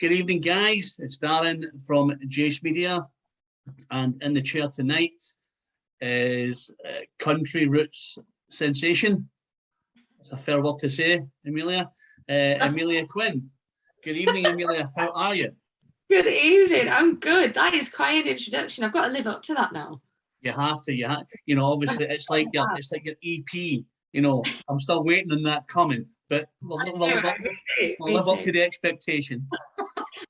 Good evening, guys. It's Darren from Jace Media, and in the chair tonight is country roots sensation. It's a fair word to say, Emilia. Emilia Quinn. Good evening, Emilia. How are you? Good evening. I'm good. That is quite an introduction. I've got to live up to that now. You have to. Obviously, it's like your EP. I'm still waiting on that coming, but we'll live up to the expectation.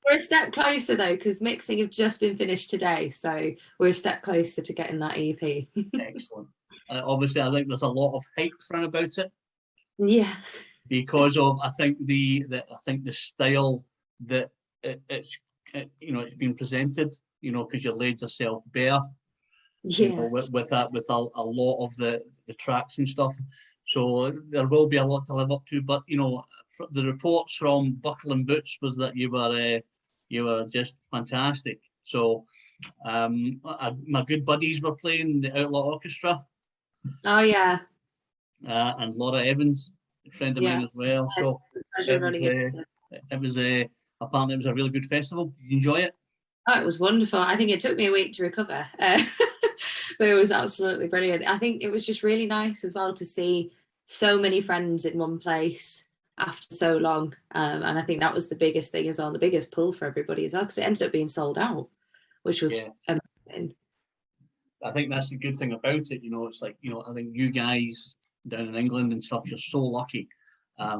We're a step closer though, because mixing have just been finished today, so we're a step closer to getting that EP. Excellent. Obviously, I think there's a lot of hype thrown about it. Yeah. Because of I think the style that it's been presented. Because you laid yourself bare. Yeah. With a lot of the tracks and stuff. So there will be a lot to live up to. But the reports from Buckle and Boots was that you were just fantastic. So my good buddies were playing the Outlaw Orchestra. Oh yeah. And Laura Evans, a friend of mine as well. So apparently it was a really good festival. Did you enjoy it? Oh, it was wonderful. I think it took me a week to recover, but it was absolutely brilliant. I think it was just really nice as well to see so many friends in one place after so long. And I think that was the biggest thing as well, the biggest pull for everybody as well, because it ended up being sold out, which was amazing. I think that's the good thing about it. It's like, I think you guys down in England and stuff, you're so lucky.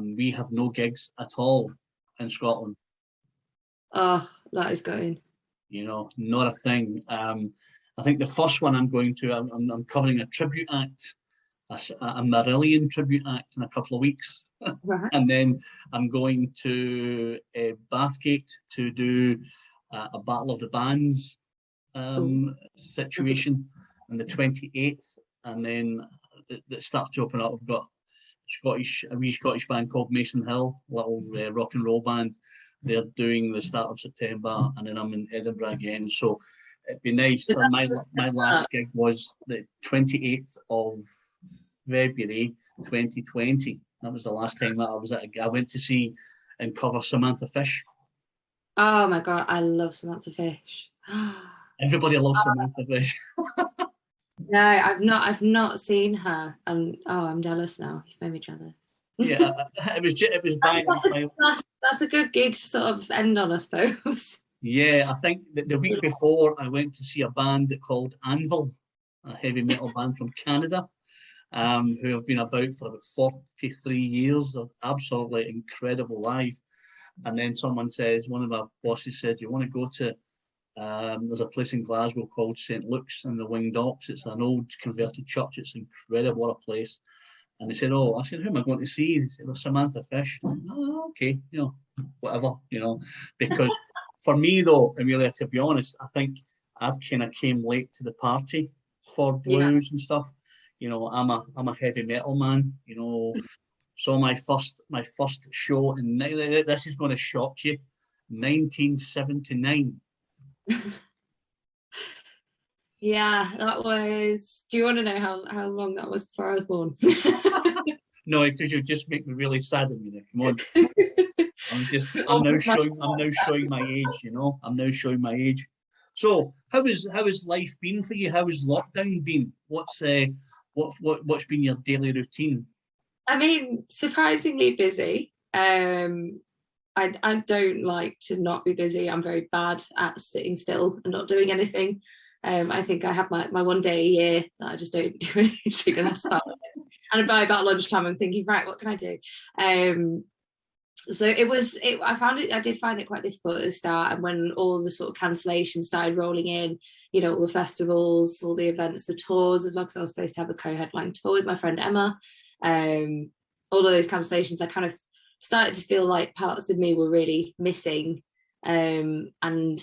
We have no gigs at all in Scotland. Oh, that is going. Not a thing. I think the first one I'm going to, I'm covering a tribute act, a Marillion tribute act in a couple of weeks. Right. And then I'm going to Bathgate to do a Battle of the Bands situation on the 28th. And then it starts to open up. We've got a wee Scottish band called Mason Hill, a little rock and roll band. They're doing the start of September, and then I'm in Edinburgh again. So it'd be nice. My last gig was the 28th of February 2020. That was the last time that I was at. I went to see and cover Samantha Fish. Oh my God, I love Samantha Fish. Everybody loves Samantha Fish. No, I've not seen her. I'm jealous now. You've made me jealous. Yeah, it was back. That's a good gig to sort of end on, I suppose. Yeah, I think the week before I went to see a band called Anvil, a heavy metal band from Canada, who have been about for about 43 years. They're absolutely incredible live. And then one of our bosses said, "You want to go to?" There's a place in Glasgow called St. Luke's in the Winged Ox. It's an old converted church. It's incredible, what a place. And they said, I said, who am I going to see? They said, well, Samantha Fish. Okay, whatever, because for me though, Emilia, to be honest, I think I've kind of came late to the party for blues and stuff. I'm a heavy metal man, So my first show this is going to shock you, 1979. Yeah, that was. Do you want to know how long that was before I was born? No, because you just make me really sad, Emilia. Come on. I'm now showing my age. I'm now showing my age. So, how has life been for you? How has lockdown been? What's been your daily routine? I mean, surprisingly busy. I don't like to not be busy. I'm very bad at sitting still and not doing anything. I think I have my one day a year that I just don't do anything, and that's about it. And by about lunchtime, I'm thinking, right, what can I do? So I did find it quite difficult at the start, and when all the sort of cancellations started rolling in, all the festivals, all the events, the tours as well, because I was supposed to have a co-headline tour with my friend Emma. All of those cancellations, I kind of started to feel like parts of me were really missing, and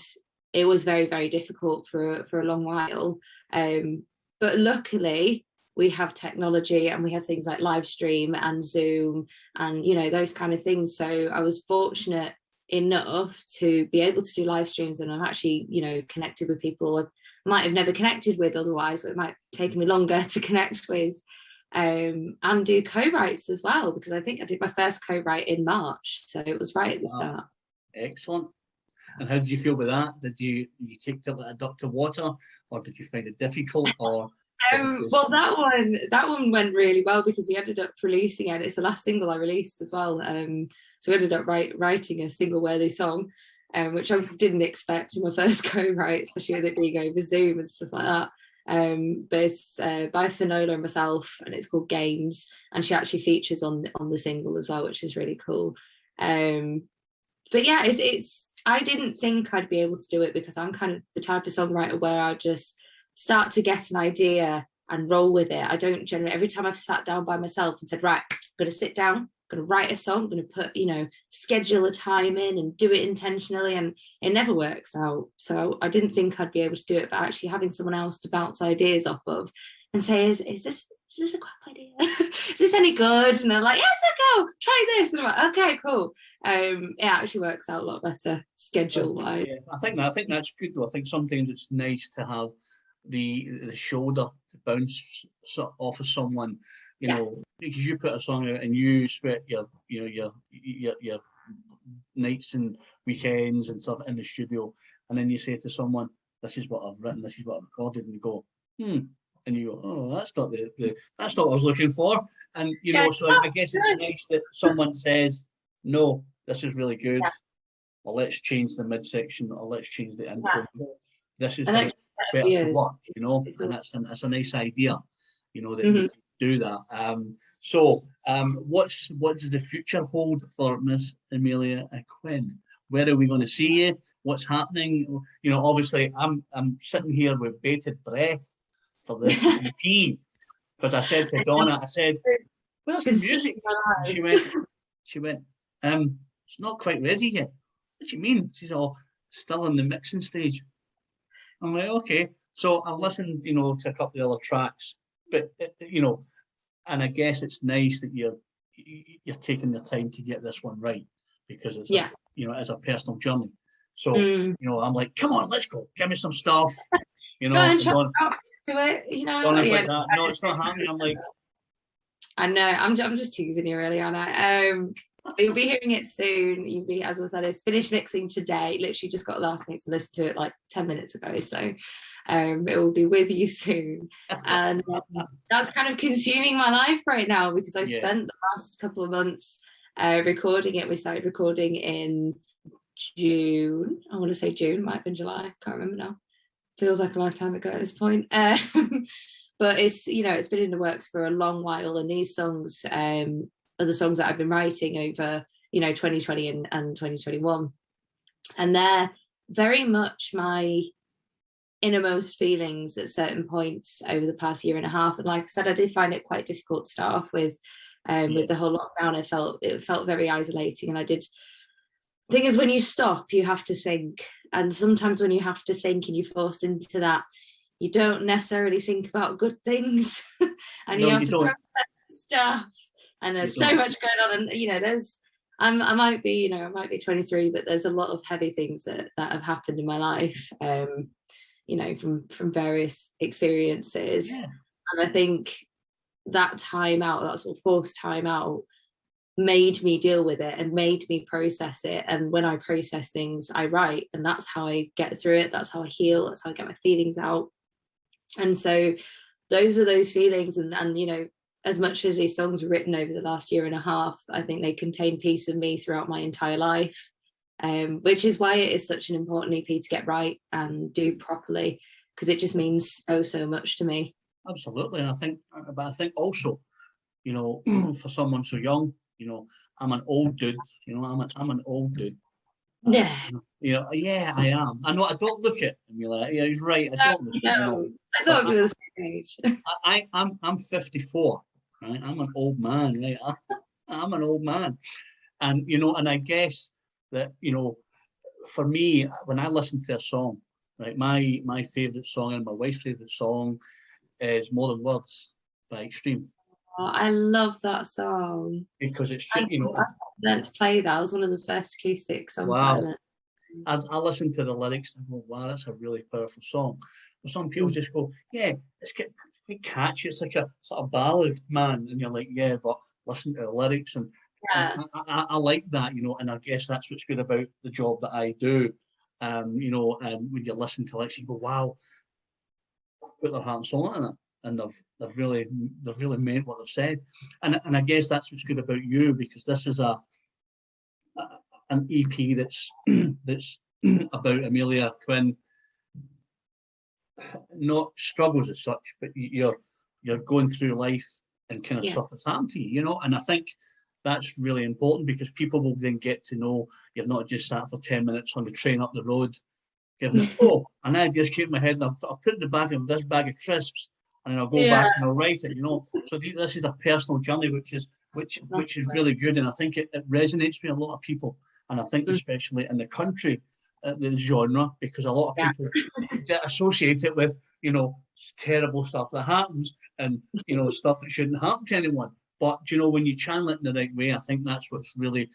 it was very, very difficult for a long while. But luckily, we have technology and we have things like live stream and Zoom and, those kind of things. So I was fortunate enough to be able to do live streams, and I've actually, connected with people I might have never connected with otherwise, but it might take me longer to connect with. And do co-writes as well, because I think I did my first co-write in March, so it was right at the start. Excellent. And how did you feel with that? Did you take it like a duck to water, or did you find it difficult, or well, that one went really well because we ended up releasing it. It's the last single I released as well. So we ended up writing a single-worthy song, which I didn't expect in my first go, right, especially with it being over Zoom and stuff like that. But it's by Finola and myself, and it's called Games, and she actually features on the single as well, which is really cool. But yeah, it's I didn't think I'd be able to do it because I'm kind of the type of songwriter where I just start to get an idea and roll with it. I don't generally, every time I've sat down by myself and said, right, I'm going to sit down, I'm going to write a song, I'm going to put, schedule a time in and do it intentionally, and it never works out. So I didn't think I'd be able to do it, but actually having someone else to bounce ideas off of and say, is this a crap idea? Is this any good? And they're like, yes, go, try this. And I'm like, okay, cool. It actually works out a lot better schedule-wise. Yeah, I think that's good though. I think sometimes it's nice to have the shoulder to bounce off of someone, because you put a song out and you sweat your nights and weekends and stuff in the studio, and then you say to someone, this is what I've written, this is what I've recorded, and you go, and you go, oh, that's not that's not what I was looking for. And so I guess it's nice that someone says, no, this is really good, or let's change the midsection, or let's change the intro. This is how it's better to work, and that's a nice idea, that you can do that. So what's the future hold for Miss Emilia Quinn? Where are we going to see you? What's happening? Obviously I'm sitting here with bated breath for this EP, because I said to Donna, I said, where's the music? She went, it's not quite ready yet. What do you mean? She's all still in the mixing stage. I'm like, okay. So I've listened, to a couple of other tracks, but and I guess it's nice that you're taking the time to get this one right, because it's it's a personal journey. So I'm like, come on, let's go. Give me some stuff. Go and to it. Donna's like that. No, it's not happening. I'm like, I know. I'm just teasing you, really, aren't I? You'll be hearing it soon. You'll be, as I said, it's finished mixing today. Literally just got last night to listen to it like 10 minutes ago. So it will be with you soon. And that's kind of consuming my life right now, because I spent the last couple of months recording it. We started recording in June. I want to say June, might have been July. Can't remember now. Feels like a lifetime ago at this point. But it's, it's been in the works for a long while. And these songs are the songs that I've been writing over, 2020 and 2021. And they're very much my innermost feelings at certain points over the past year and a half. And like I said, I did find it quite difficult to start off with the whole lockdown. It felt very isolating. And I did. The thing is, when you stop, you have to think. And sometimes when you have to think and you're forced into that, you don't necessarily think about good things. And you have to process stuff. And there's so much going on. And, I might be 23, but there's a lot of heavy things that have happened in my life, from various experiences. Yeah. And I think that time out, that sort of forced time out, made me deal with it and made me process it. And when I process things, I write, and that's how I get through it. That's how I heal. That's how I get my feelings out. And so those are those feelings. And as much as these songs were written over the last year and a half, I think they contain piece of me throughout my entire life, which is why it is such an important EP to get right and do properly, because it just means so much to me. Absolutely. And I think also, for someone so young, I'm an old dude, I'm an old dude. Yeah. Yeah, I am. I know I don't look it. And you're like, yeah, he's right. I don't look it. I thought we were the same age. I'm 54. Right? I'm an old man. Right? I'm an old man, and and I guess that for me, when I listen to a song, right, my favorite song and my wife's favorite song is "More Than Words" by Extreme. Oh, I love that song because it's just I learned to play that. It was one of the first acoustic songs. Wow. As I listen to the lyrics, I go, wow, that's a really powerful song. But some people just go, yeah, it's quite catchy. It's like a sort of ballad, man. And you're like, yeah, but listen to the lyrics. And I like that, and I guess that's what's good about the job that I do. you know, and when you listen to Lex, you go, wow, put their heart and soul into it, and they've really meant what they've said, and I guess that's what's good about you, because this is an EP that's that's about Emilia, Quinn, not struggles as such, but you're going through life and kind of stuff that's happened to you, you know, and I think that's really important, because people will then get to know you've not just sat for 10 minutes on the train up the road giving it, oh, and I just keep my head and I'll put in the back of this bag of crisps and then I'll go back and I'll write it, you know. So this is a personal journey, which is really good, and I think it resonates with a lot of people, and I think especially in the country, the genre, because a lot of people associate it with, you know, terrible stuff that happens and, you know, stuff that shouldn't happen to anyone. But, you know, when you channel it in the right way, I think that's what really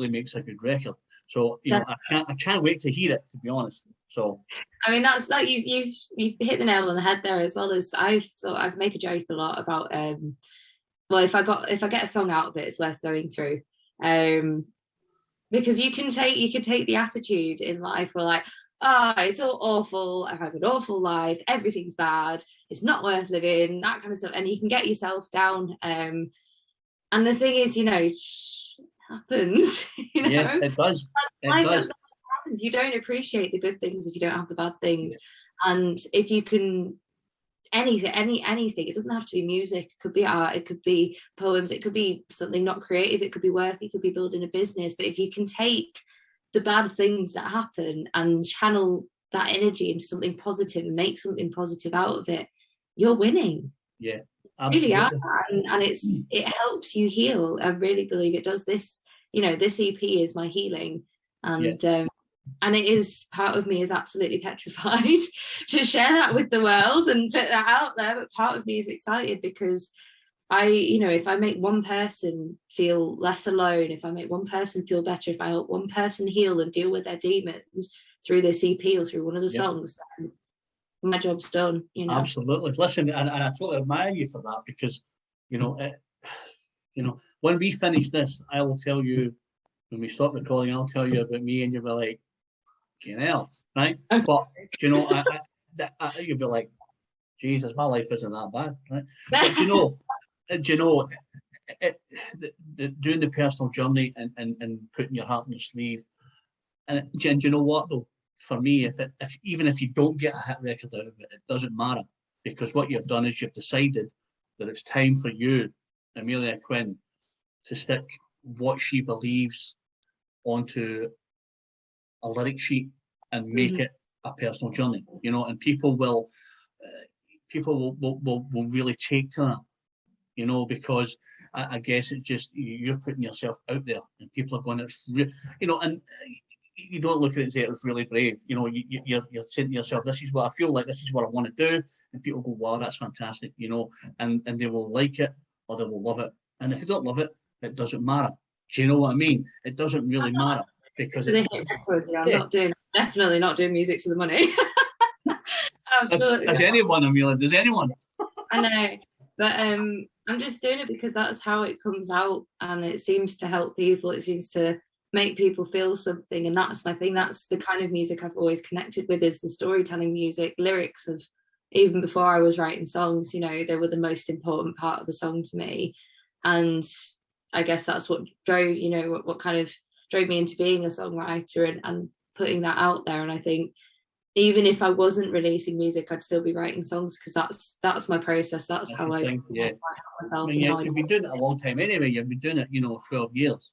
makes a good record. So, you know, I can't wait to hear it, to be honest. So, I mean, that's like you've hit the nail on the head there, as well as I've make a joke a lot about well, if I get a song out of it, it's worth going through, because you can take the attitude in life where like, oh, it's all awful, I've had an awful life, everything's bad, it's not worth living, that kind of stuff, and you can get yourself down. And the thing is, you know, it happens. You know, yeah, it does. It does. That's what happens. You don't appreciate the good things if you don't have the bad things, and if you can. Anything, it doesn't have to be music, it could be art, it could be poems, it could be something not creative, it could be work, it could be building a business. But if you can take the bad things that happen and channel that energy into something positive and make something positive out of it, you're winning. Yeah, absolutely. Really, and it helps you heal. I really believe it does. This, you know, this EP is my healing, and it is, part of me is absolutely petrified to share that with the world and put that out there. But part of me is excited, because you know, if I make one person feel less alone, if I make one person feel better, if I help one person heal and deal with their demons through this EP or through one of the songs, then my job's done, you know. Absolutely. Listen, and I totally admire you for that, because, you know, when we finish this, I will tell you, when we stop recording, I'll tell you about me, and you'll be like, hell, right? But, you know, you'll be like, Jesus, my life isn't that bad, right? But, you know, doing the personal journey and putting your heart on your sleeve, and you know what, though, for me, even if you don't get a hit record out of it, it doesn't matter, because what you've done is you've decided that it's time for you, Emilia Quinn, to stick what she believes onto a lyric sheet and make it a personal journey, you know, and people will really take to that, you know, because I guess it's just you're putting yourself out there, and people are going to, you know, and you don't look at it and say it was really brave, you know, you're saying to yourself, this is what I feel like, this is what I want to do, and people go, wow, that's fantastic, you know, and they will like it or they will love it, and if you don't love it, it doesn't matter. Do you know what I mean? It doesn't really matter, because I'm definitely not doing music for the money. Absolutely. Does anyone, Emilia? Does anyone? I know, but I'm just doing it because that's how it comes out, and it seems to help people. It seems to make people feel something, and that's my thing. That's the kind of music I've always connected with, is the storytelling music. Lyrics of, even before I was writing songs, you know, they were the most important part of the song to me, and I guess that's what drove, you know, what kind of drove me into being a songwriter and putting that out there. And I think even if I wasn't releasing music, I'd still be writing songs, because that's my process. That's how I help myself. I mean, you've been doing it a long time anyway. You've been doing it, you know, 12 years.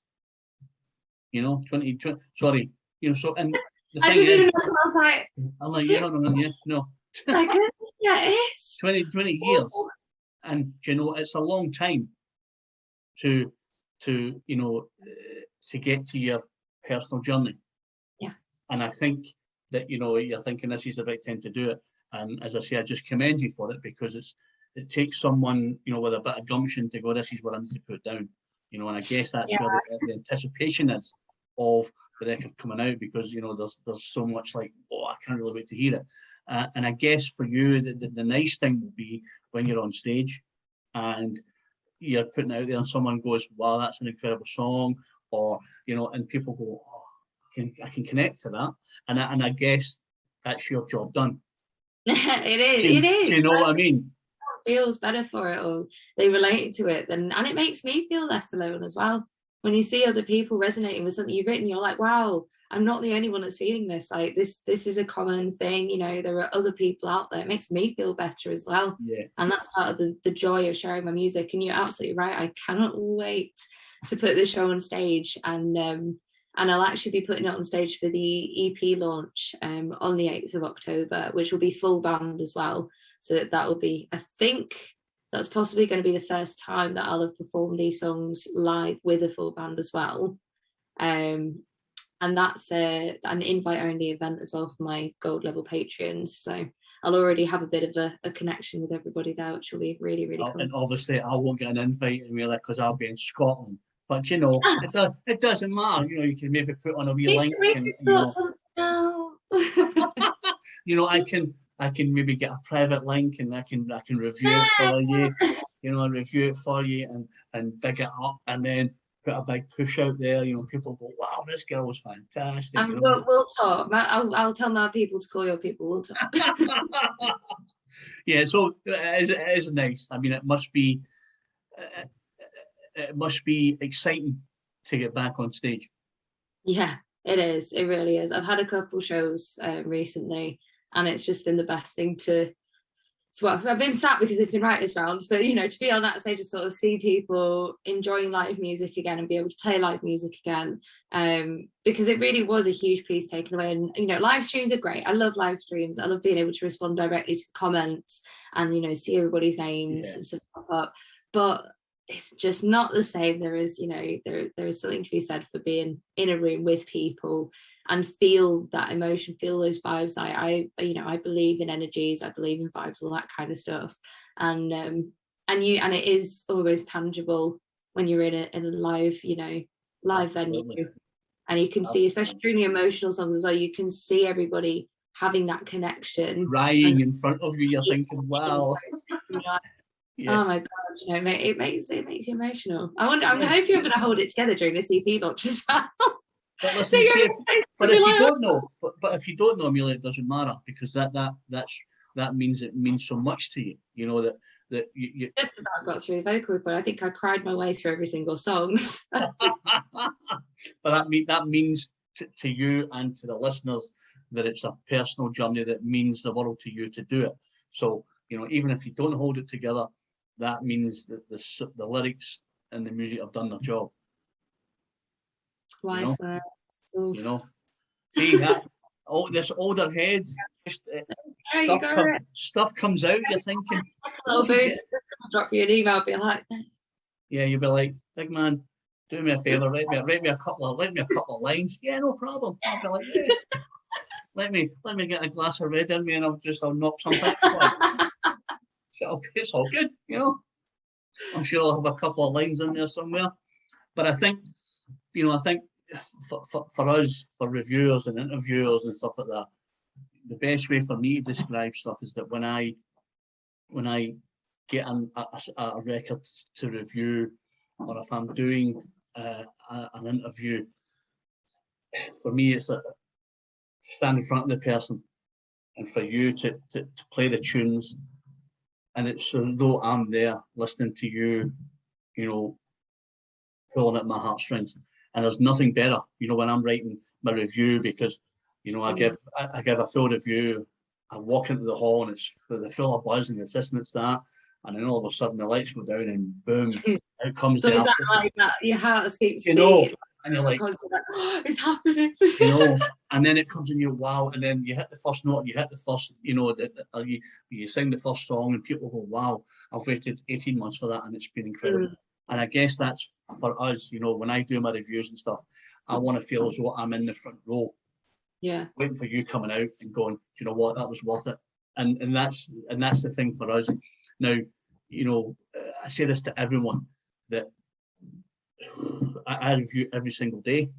You know, 20, sorry, you know, so, and the thing is, I was like, I'm like, you know, no. My goodness, yeah, it is. 20 years. And, you know, it's a long time to you know, to get to your personal journey. Yeah. And I think that, you know, you're thinking this is the right time to do it. And as I say, I just commend you for it, because it takes someone, you know, with a bit of gumption to go, this is what I need to put down. You know, and I guess that's where the anticipation is of the record coming out, because, you know, there's so much like, oh, I can't really wait to hear it. And I guess for you, the nice thing would be when you're on stage and you're putting it out there and someone goes, wow, that's an incredible song, or, you know, and people go, oh, I can connect to that, and I guess that's your job done. It is. Do you know what I mean? Feels better for it, or they relate to it, and it makes me feel less alone as well. When you see other people resonating with something you've written, you're like, wow, I'm not the only one that's feeling this. Like this is a common thing, you know, there are other people out there. It makes me feel better as well. Yeah. And that's part of the joy of sharing my music. And you're absolutely right, I cannot wait to put the show on stage, and I'll actually be putting it on stage for the EP launch on the 8th of October, which will be full band as well. So that will be, I think that's possibly going to be the first time that I'll have performed these songs live with a full band as well. And that's an invite-only event as well for my gold level patrons. So I'll already have a bit of a connection with everybody there, which will be really, really cool. And obviously I won't get an invite, Emilia, because I'll be in Scotland. But you know, it doesn't matter. You know, you can maybe put on a wee link. And, you know, I can maybe get a private link, and I can review it for you. You know, review it for you and big it up, and then put a big push out there. You know, people go, "Wow, this girl was fantastic." And we'll talk. I'll tell my people to call your people. We'll talk. Yeah, so it is nice. I mean, it must be exciting to get back on stage. Yeah, it is. It really is. I've had a couple shows recently, and it's just been the best thing to. Well, I've been sat because it's been writers' rounds, but you know, to be on that stage and sort of see people enjoying live music again and be able to play live music again, because it really was a huge piece taken away. And you know, live streams are great. I love live streams. I love being able to respond directly to the comments and, you know, see everybody's names and stuff pop up. But it's just not the same. There is, you know, there is something to be said for being in a room with people and feel that emotion, feel those vibes. I you know, I believe in energies, I believe in vibes, all that kind of stuff. And it is always tangible when you're in a live, you know, live venue. And you can see, especially during the emotional songs as well, you can see everybody having that connection. Crying in front of you, you're thinking, wow. Yeah. Oh my god, you know, it makes you emotional. I'm hoping you're going to hold it together during the EP launch as well. But listen, if you don't know, but if you don't know, Emilia, it doesn't matter, because that means it means so much to you. You know that you just about got through the vocal record. I think I cried my way through every single song. But that means to you and to the listeners that it's a personal journey that means the world to you to do it. So, you know, even if you don't hold it together, that means that the lyrics and the music have done their job. Wise words. You know, see that this older head, just stuff comes out. You're thinking, a little boost. Drop you an email, be like, yeah, you'll be like, big man, do me a favor, write me a couple of lines. Yeah, no problem. I'll be like, yeah. Let me get a glass of red in me, and I'll knock something. It's all good, you know. I'm sure I'll have a couple of lines in there somewhere. But I think, you know, for us, for reviewers and interviewers and stuff like that, the best way for me to describe stuff is that when I get a record to review, or if I'm doing an interview, for me it's stand in front of the person and for you to play the tunes, and it's as though I'm there listening to you, you know, pulling at my heartstrings. And there's nothing better, you know, when I'm writing my review, because, you know, I give a full review, I walk into the hall and it's full of buzz and it's this and it's that, and then all of a sudden the lights go down and boom, out comes so the is that like that your heart escapes, you know, and you're like, oh, it's happening, you know, and then it comes in you, wow, and then you hit the first note, you hit the first, you know, you sing the first song and people go, wow, I've waited 18 months for that and it's been incredible. And I guess that's for us, you know, when I do my reviews and stuff, I want to feel as though I'm in the front row, waiting for you coming out and going, do you know what, that was worth it. And that's the thing for us. Now, you know, I say this to everyone, that I review every single day,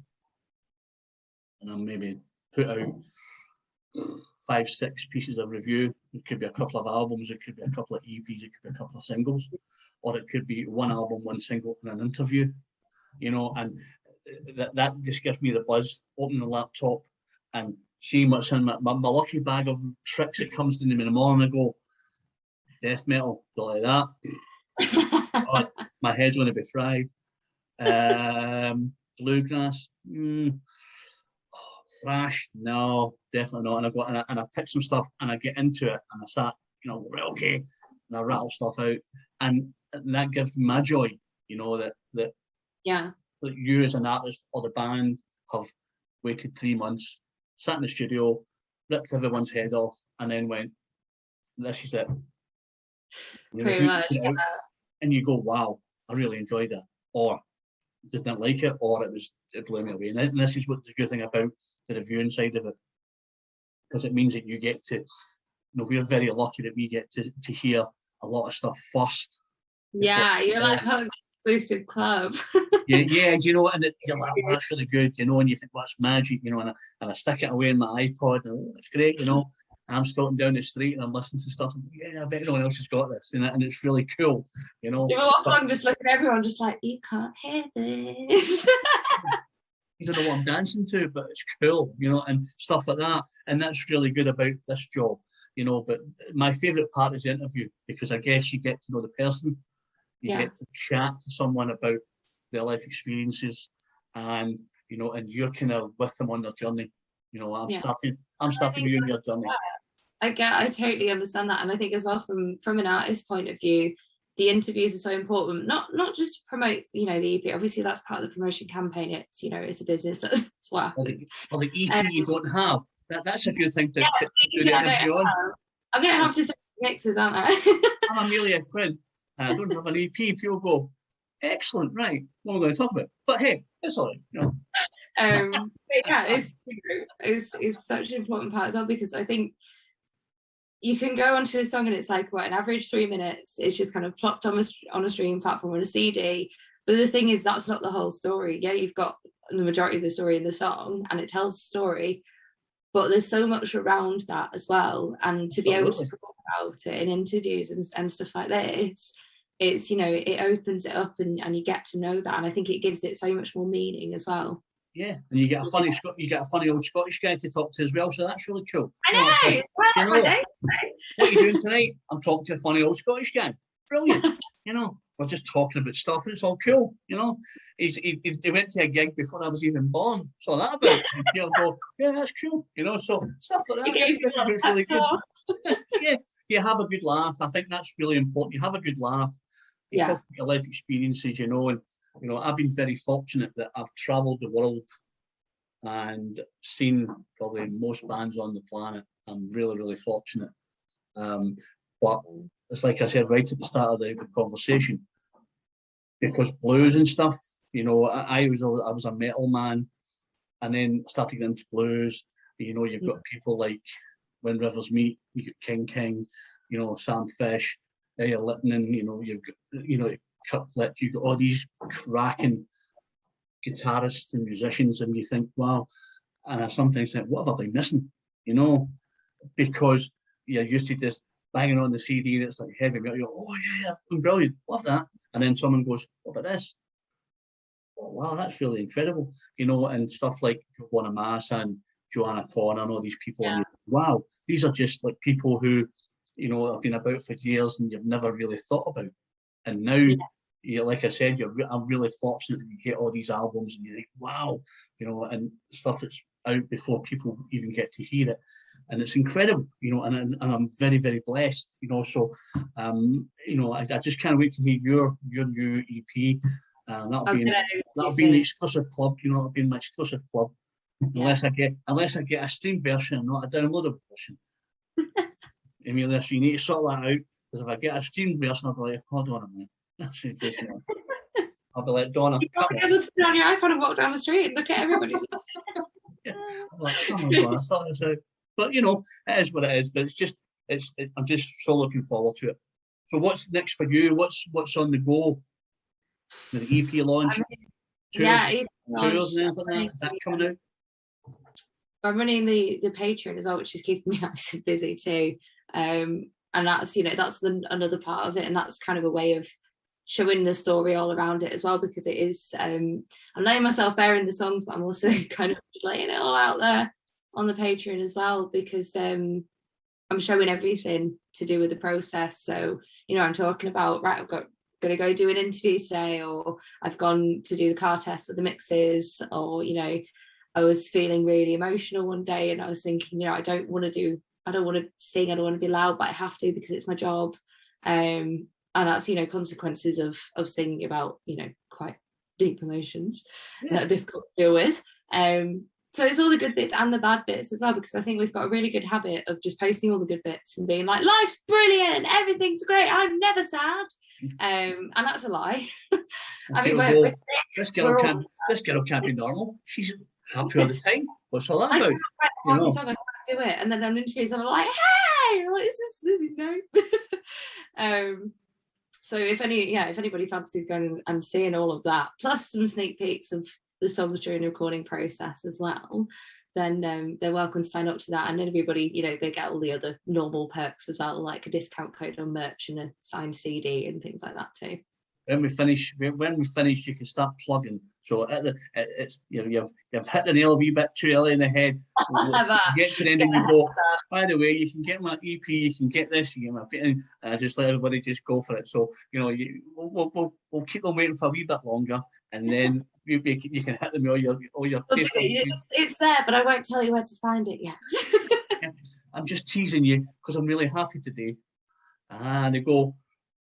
and I maybe put out 5-6 pieces of review. It could be a couple of albums, it could be a couple of EPs, it could be a couple of singles, or it could be one album, one single, and an interview. You know, and that just gives me the buzz. Opening the laptop and seeing what's in my lucky bag of tricks that comes to me in the morning. I go, death metal, go like that. God, my head's going to be fried. Bluegrass, thrash, no, definitely not. And I go and I pick some stuff and I get into it and I start, right, okay, and I rattle stuff out, and that gives me my joy, that you as an artist or the band have waited 3 months, sat in the studio, ripped everyone's head off, and then went, this is it. Pretty much, and you go, wow, I really enjoyed it, or didn't like it, or it blew me away. And this is what's the good thing about the reviewing side of it, because it means that you get to, we're very lucky that we get to hear a lot of stuff first. Yeah, you're like an exclusive club. yeah, and you're like, oh, that's really good, and you think, well, that's magic, and I stick it away in my iPod, and it's great, I'm starting down the street and I'm listening to stuff. And, I bet no one else has got this, and it's really cool, You walk along just looking at everyone, just like, you can't hear this. You don't know what I'm dancing to, but it's cool, and stuff like that. And that's really good about this job, But my favourite part is the interview, because I guess you get to know the person, you get to chat to someone about their life experiences, and and you're kind of with them on their journey. I'm starting you on your journey. I totally understand that, and I think as well from an artist point of view, the interviews are so important. Not just to promote, the EP. Obviously, that's part of the promotion campaign. It's it's a business. That's what happens. Well, the EP you don't have. That's a good thing to do the interview on. I'm going to have to say mixes, aren't I? I'm Emilia, Quinn. I don't have an EP. People go, excellent, right? What am I going to talk about? But hey, it's all right, it's such an important part as well, because I think you can go onto a song and it's like an average 3 minutes. It's just kind of plopped on a streaming platform on a CD. But the thing is, that's not the whole story. Yeah, you've got the majority of the story in the song, and it tells the story. But there's so much around that as well, and to be able to talk about it in interviews and stuff like this, it's it opens it up, and you get to know that, and I think it gives it so much more meaning as well. Yeah, and you get a funny old Scottish guy to talk to as well, so that's really cool. I know. What are you doing tonight? I'm talking to a funny old Scottish guy. Brilliant. We're just talking about stuff, and it's all cool. He went to a gig before I was even born, so that about it. And he'll go, yeah, that's cool. So stuff like that. This is really good. Yeah, you have a good laugh. I think that's really important. You have a good laugh. You talk about your life experiences, and I've been very fortunate that I've travelled the world and seen probably most bands on the planet. I'm really, really fortunate. But it's like I said right at the start of the conversation, because blues and stuff, I was a metal man, and then started getting into blues. You've got people like When Rivers Meet, you got King, Sam Fish, Eddie Littman, you've got, Cutlet, you've got all these cracking guitarists and musicians, and you think, wow. And I sometimes think, what have I been missing? Because you're used to just banging on the CD and it's like heavy metal. You go, oh yeah, brilliant, love that. And then someone goes, what about this? Oh wow, that's really incredible. And stuff like Joanna Mass and Joanna Connor and all these people. Yeah. And wow, these are just like people who, have been about for years and you've never really thought about. And now, like I said, I'm really fortunate that you get all these albums and you think, wow, and stuff that's out before people even get to hear it. And it's incredible, and I'm very, very blessed, so, I just can't wait to hear your new EP. That'll be in the exclusive club, that'll be in my exclusive club. Unless I get a streamed version and not a downloadable version. Emilia, so you need to sort that out, because if I get a streamed version, I'll be like, hold on a minute. I'll be like, Donna, you'll be able to put on your iPhone and walk down the street and look at everybody. I'm like, come on, Donna, sort this out. But it is what it is. But I'm just so looking forward to it. So what's next for you? What's on the go? The EP launch? Tours and everything like that? Is that coming out? I'm running the Patreon as well, which is keeping me nice and busy too. And that's that's another part of it, and that's kind of a way of showing the story all around it as well, because it is, I'm letting myself bear in the songs, but I'm also kind of laying it all out there on the Patreon as well, because I'm showing everything to do with the process. So, you know, I'm talking about, right, I've got going to go do an interview today, or I've gone to do the car test with the mixes, or, you know, I was feeling really emotional one day and I was thinking, you know, I don't want to sing, I don't want to be loud, but I have to because it's my job. And that's, you know, consequences of singing about, you know, quite deep emotions that are difficult to deal with. So it's all the good bits and the bad bits as well, because I think we've got a really good habit of just posting all the good bits and being like, life's brilliant, everything's great, I'm never sad. And that's a lie. I mean, this girl can't be normal. She's happy all the time. What's all that about? You know? I can't do it. And then on interviews, I'm like, hey, what is this? No. So if anybody fancies going and seeing all of that, plus some sneak peeks of the songs during the recording process as well, then they're welcome to sign up to that. And everybody, you know, they get all the other normal perks as well, like a discount code on merch and a signed CD and things like that too. When we finish, you can start plugging. So it's, you know, you've hit the nail a wee bit too early in the head. Get to the end and you go, by the way, you can get my EP, you can get this, you can get my, and just let everybody just go for it. So, you know, we'll keep them waiting for a wee bit longer, and then you can hit them all your it's there, but I won't tell you where to find it yet. I'm just teasing you because I'm really happy today. And they go,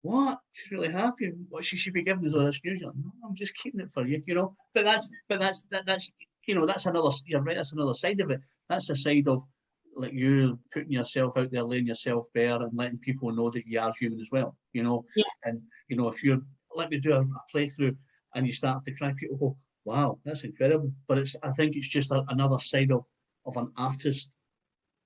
what? She's really happy. What, she should be giving us all this news. Like, no, I'm just keeping it for you, you know. But that's you know, that's another. You're right. That's another side of it. That's the side of like you putting yourself out there, laying yourself bare, and letting people know that you are human as well. You know. Yeah. And you know, if you're let me do a playthrough, and you start to cry, people go, "Wow, that's incredible." But I think it's just another side of an artist.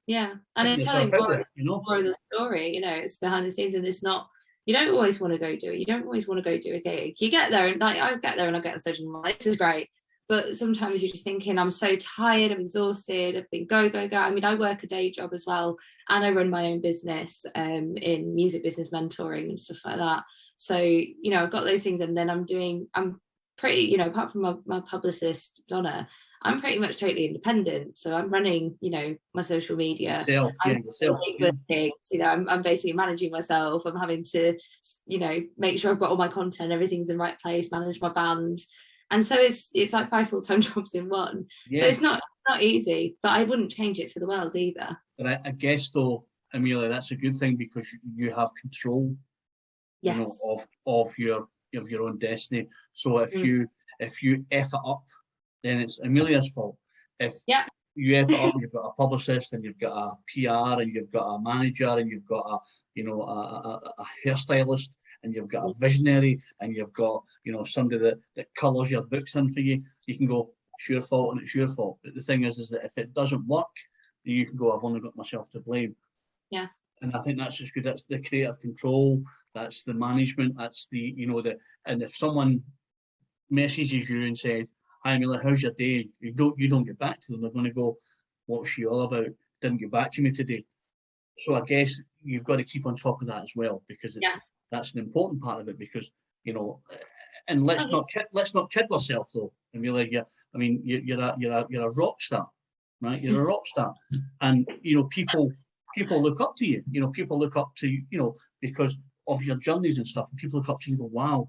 Yeah, and it's telling more of the story. You know, it's behind the scenes, and it's not. You don't always want to go do it. You don't always want to go do a gig. You get there and like I get there and I get a session and I'm like, this is great. But sometimes you're just thinking, I'm so tired, I'm exhausted, I've been go. I mean, I work a day job as well, and I run my own business in music business mentoring and stuff like that. So, you know, I've got those things, and then I'm pretty, you know, apart from my publicist, Donna, I'm pretty much totally independent. So I'm running, you know, my social media. Yourself. Things, you know, I'm basically managing myself. I'm having to, you know, make sure I've got all my content, everything's in the right place, manage my band. And so it's like 5 full-time jobs in one. Yeah. So it's not easy, but I wouldn't change it for the world either. But I guess though, Emilia, that's a good thing because you have control, yes, you know, of your own destiny. So if you F it up, then it's Emilia's fault. If you F it up, you've got a publicist and you've got a PR and you've got a manager and you've got a hairstylist and you've got a visionary and you've got, you know, somebody that colours your books in for you, you can go, it's your fault and it's your fault. But the thing is that if it doesn't work, you can go, I've only got myself to blame. Yeah. And I think that's just good. That's the creative control. That's the management. That's the, you know, and if someone messages you and says, hi, Emilia, how's your day? You don't get back to them. They're going to go, what's she all about? Didn't get back to me today. So I guess you've got to keep on top of that as well, because that's an important part of it. Because, you know, and let's not kid ourselves though, Emilia. You're a rock star, right? You're a rock star, and you know people look up to you. You know, people look up to you, you know, because of your journeys and stuff. And people look up to you and go, wow.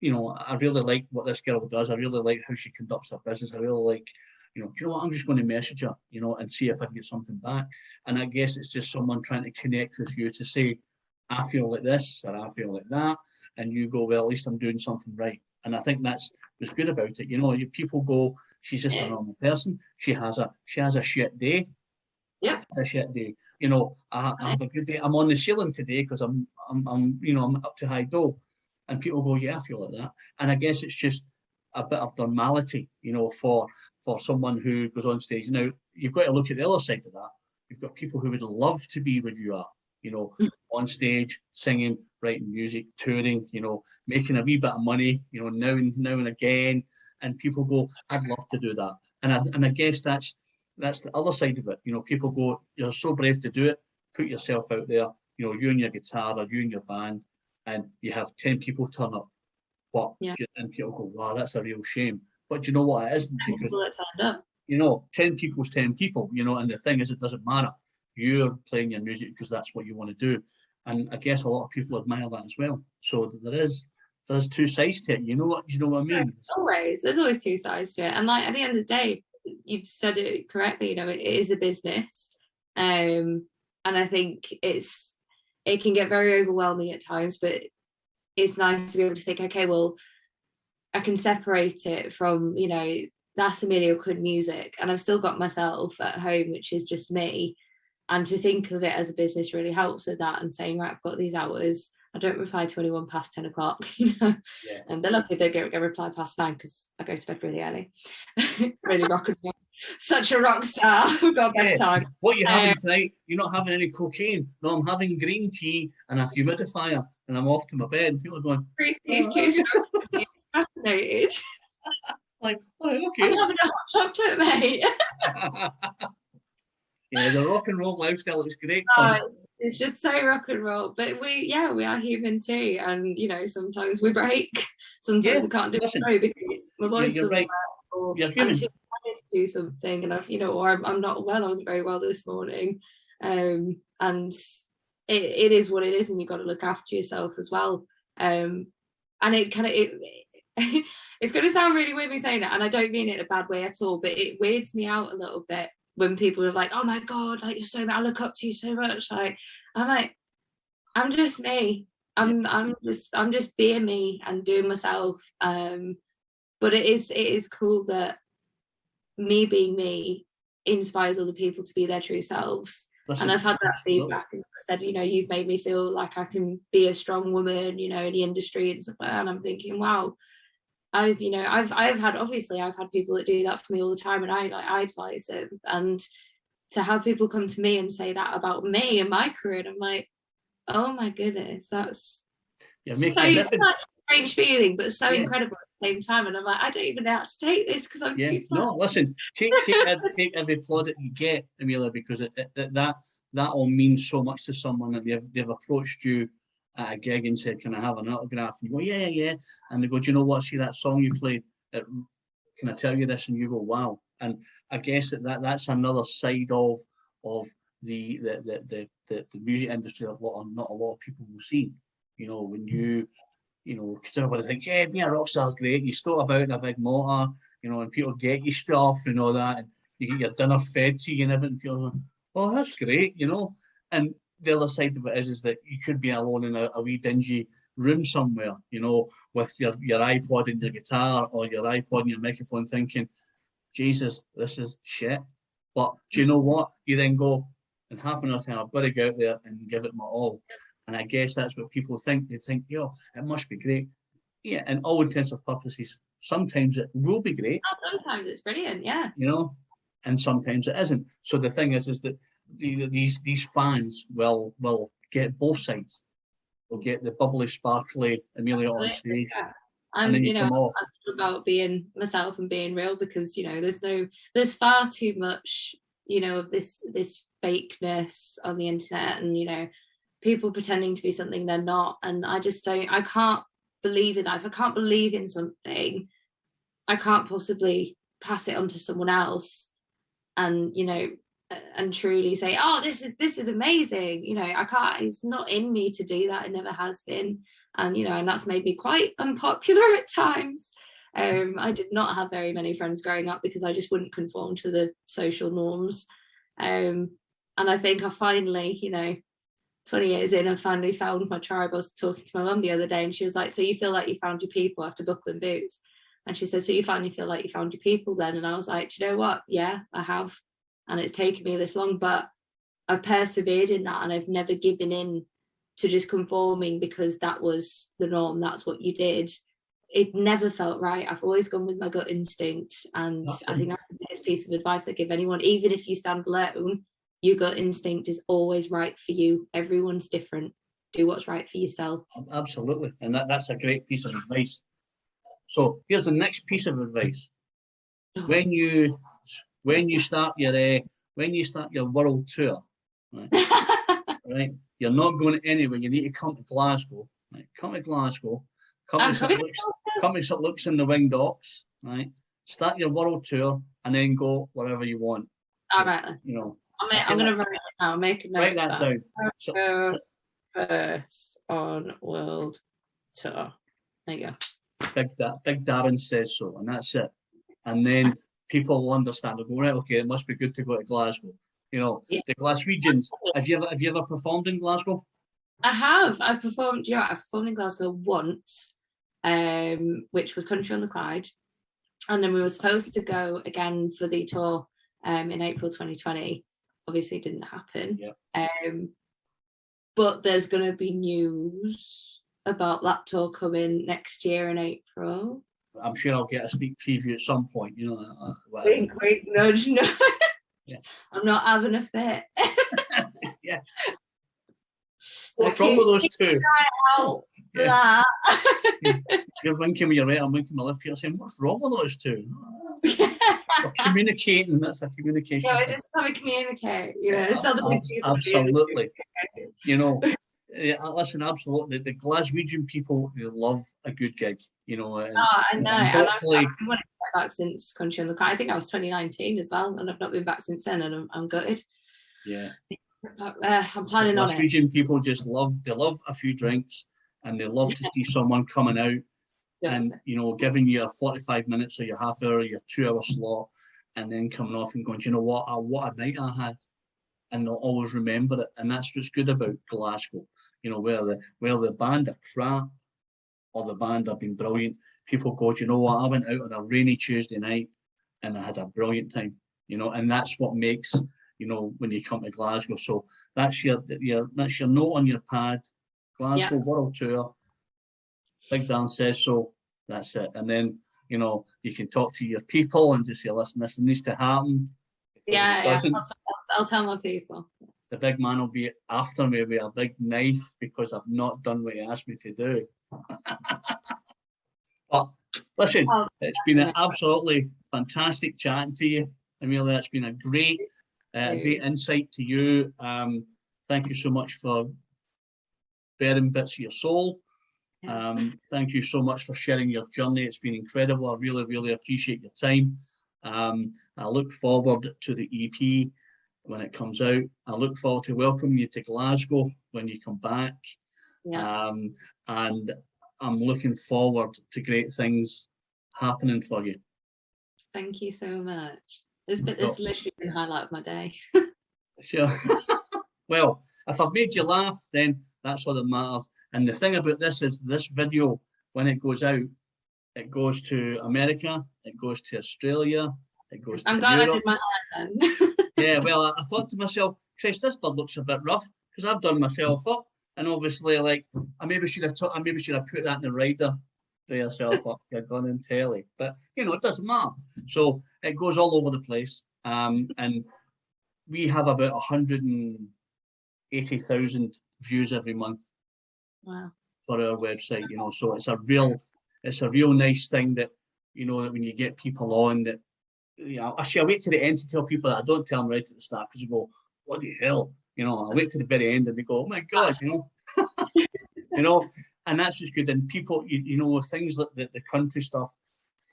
You know, I really like what this girl does. I really like how she conducts her business. I really like, you know, do you know what? I'm just going to message her, you know, and see if I can get something back. And I guess it's just someone trying to connect with you to say, I feel like this or I feel like that. And you go, well, at least I'm doing something right. And I think that's what's good about it. You know, people go, she's just a normal person. She has a shit day. Yeah. A shit day. You know, I have a good day. I'm on the ceiling today because I'm up to high dough. And people go, yeah, I feel like that. And I guess it's just a bit of normality, you know, for someone who goes on stage. Now, you've got to look at the other side of that. You've got people who would love to be where you are, you know, on stage, singing, writing music, touring, you know, making a wee bit of money, you know, now and again. And people go, I'd love to do that. And I guess that's the other side of it. You know, people go, you're so brave to do it. Put yourself out there, you know, you and your guitar or you and your band. and you have 10 people turn up, but and people go, wow, that's a real shame. But you know what, it isn't, because 10 people's 10 people, and the thing is, it doesn't matter. You're playing your music because that's what you want to do. And I guess a lot of people admire that as well. So there's two sides to it. You know what I mean? There's always two sides to it. And like, at the end of the day, you've said it correctly, it is a business. And I think it can get very overwhelming at times, but it's nice to be able to think, okay, well, I can separate it from, that's Emilia Quinn music, and I've still got myself at home, which is just me. And to think of it as a business really helps with that, and saying, right, I've got these hours. I don't reply to anyone past 10 o'clock, And they're lucky they get a reply past 9, because I go to bed really early. Really rock and roll. Such a rock star. We've got bedtime. What are you having tonight? You're not having any cocaine? No, I'm having green tea and a humidifier, and I'm off to my bed. And people are going, these two fascinated. like, okay. I'm having a hot chocolate, mate. Yeah, the rock and roll lifestyle is great. It's just so rock and roll. But we are human too. And, sometimes we break. Sometimes we can't do it because my voice doesn't work. Or I'm too tired to do something. And or I'm not well. I wasn't very well this morning. And it is what it is. And you've got to look after yourself as well. And it kind of... it's going to sound really weird me saying that. And I don't mean it in a bad way at all. But it weirds me out a little bit when people are like, oh my God, like, you're so, I look up to you so much. Like, I'm just me. I'm just being me and doing myself. But it is cool that me being me inspires other people to be their true selves. And I've had that feedback, and said, you've made me feel like I can be a strong woman, in the industry and stuff like that. And I'm thinking, wow, I've had people that do that for me all the time, and I idolize them. And to have people come to me and say that about me and my career, and I'm like, oh my goodness, that's such a strange feeling, but so incredible at the same time. And I'm like, I don't even know how to take this, because I'm too flat. No, listen, take every plaudit you get, Emilia, because that all means so much to someone, that they've approached you at a gig and said, can I have an autograph? And you go, yeah. And they go, do you know what? See that song you played? Can I tell you this? And you go, wow. And I guess that's another side of the music industry that not a lot of people will see. When because everybody thinks, yeah, being a rock star is great. You start about in a big motor, and people get you stuff and all that, and you get your dinner fed to you and everything. People go, oh, that's great, And the other side of it is that you could be alone in a wee dingy room somewhere, with your iPod and your guitar, or your iPod and your microphone, thinking, Jesus, this is shit. But do you know what? You then go, in half an hour time, I've got to go out there and give it my all. And I guess that's what people think. They think, it must be great. Yeah, in all intents and purposes, sometimes it will be great. Sometimes it's brilliant, yeah. And sometimes it isn't. So the thing is that these fans will get both sides. They'll get the bubbly, sparkly Emilia on stage, and then you come off. I'm about being myself and being real, because there's far too much of this fakeness on the internet, and people pretending to be something they're not. And I can't believe in that. If I can't believe in something, I can't possibly pass it on to someone else and and truly say, oh, this is amazing. I can't, it's not in me to do that. It never has been. And and that's made me quite unpopular at times. I did not have very many friends growing up, because I just wouldn't conform to the social norms. And I think I finally, 20 years in, I finally found my tribe. I was talking to my mum the other day, and she was like, so you feel like you found your people after Buckland Boots? And she said, so you finally feel like you found your people then? And I was like, do you know what? Yeah, I have. And it's taken me this long, but I've persevered in that, and I've never given in to just conforming because that was the norm. That's what you did. It never felt right. I've always gone with my gut instinct. And I think that's the best piece of advice I give anyone. Even if you stand alone, your gut instinct is always right for you. Everyone's different. Do what's right for yourself. Absolutely. And that's a great piece of advice. So here's the next piece of advice. When you start your world tour, right, right, you're not going anywhere. You need to come to Glasgow, Right? Come to Glasgow. I'm Companies that coming. looks companies that looks in the wing docks. Right. Start your world tour and then go wherever you want. All right. You know. I'm going to write it down. Make a note. Write that down. So, first on world tour. There you go. Big Darren says so, and that's it. And then people will understand. They'll go, right, okay, it must be good to go to Glasgow. You know, Yeah. the Glaswegians. Have you ever performed in Glasgow? I have. I've performed. Yeah, I've performed in Glasgow once, which was Country on the Clyde, and then we were supposed to go again for the tour in April 2020. Obviously, it didn't happen. Yeah. But there's going to be news about that tour coming next year in April. I'm sure I'll get a sneak preview at some point. You know, wink, wink, nudge, nudge. Yeah. I'm not having a fit. Yeah. What's wrong with those two? Yeah. You're winking with your right, I'm winking with my left ear, saying, what's wrong with those two? We're communicating, that's a communication. No, it's how we communicate, you know. Absolutely. You know, listen, absolutely. The Glaswegian people, they love a good gig, you know. And, I know. And hopefully, I've been wanting to get back since Country on the Clyde. I think I was 2019 as well, and I've not been back since then, and I'm gutted. Yeah. I'm planning on it. Glaswegian people just love a few drinks, and they love to see someone coming out and, you know, giving you a 45 minutes or your half hour, your 2 hour slot, and then coming off and going, do you know what a night I had. And they'll always remember it. And that's what's good about Glasgow. You know, where the band are crap or the band have been brilliant, people go, do you know what, I went out on a rainy Tuesday night and I had a brilliant time. You know, and that's what makes, you know, when you come to Glasgow. So that's your note on your pad. Glasgow World Tour. Big Dan says so. That's it. And then, you know, you can talk to your people and just say, listen, this needs to happen. Yeah. I'll tell my people. The big man will be after me with a big knife because I've not done what he asked me to do. But listen, it's been an absolutely fantastic chatting to you, Emilia. It's been a great insight to you. Thank you so much for bearing bits of your soul. Thank you so much for sharing your journey. It's been incredible. I really, really appreciate your time. I look forward to the EP when it comes out. I look forward to welcoming you to Glasgow when you come back. And I'm looking forward to great things happening for you. Thank you so much. This literally been the highlight of my day. Sure. Well, if I've made you laugh, then that's all that matters. And the thing about this is this video, when it goes out, it goes to America, it goes to Australia, it goes to Europe. I did my hair then. Yeah, well, I thought to myself, Christ, this bird looks a bit rough because I've done myself up, and obviously, like, I maybe should have put that in the rider, do yourself up, you're gone in telly, but you know, it doesn't matter. So it goes all over the place, and we have about 180,000 views every month. Wow. For our website, you know, so it's a real nice thing that, you know, that when you get people on that, you know, actually I wait to the end to tell people that. I don't tell them right at the start because you go, what the hell, you know, I wait to the very end and they go, oh my God, you know, you know, and that's just good. And people, you know, things like the country stuff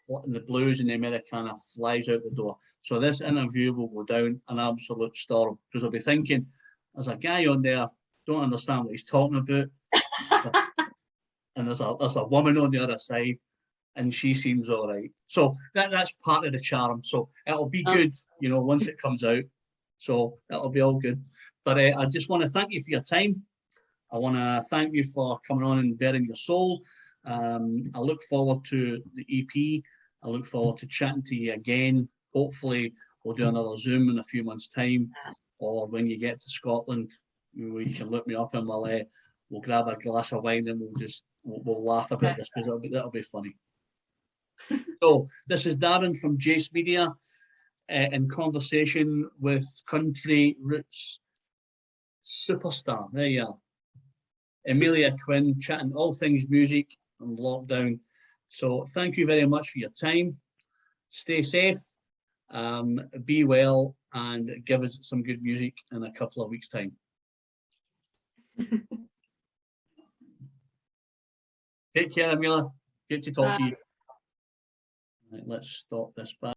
and the blues and the Americana flies out the door. So this interview will go down an absolute storm because I'll be thinking, there's a guy on there, don't understand what he's talking about. And there's a woman on the other side, and she seems all right. So that's part of the charm. So it'll be good, you know, once it comes out. So it'll be all good. But I just want to thank you for your time. I want to thank you for coming on and bearing your soul. I look forward to the EP. I look forward to chatting to you again. Hopefully, we'll do another Zoom in a few months' time, or when you get to Scotland, you can look me up and we'll grab a glass of wine and we'll laugh about this because that'll be funny. So this is Darren from Jace Media in conversation with Country Roots superstar. There you are. Emilia Quinn, chatting all things music and lockdown. So thank you very much for your time. Stay safe, be well, and give us some good music in a couple of weeks' time. Take care, Emilia. Good to talk to Bye. you. Right, let's stop this back.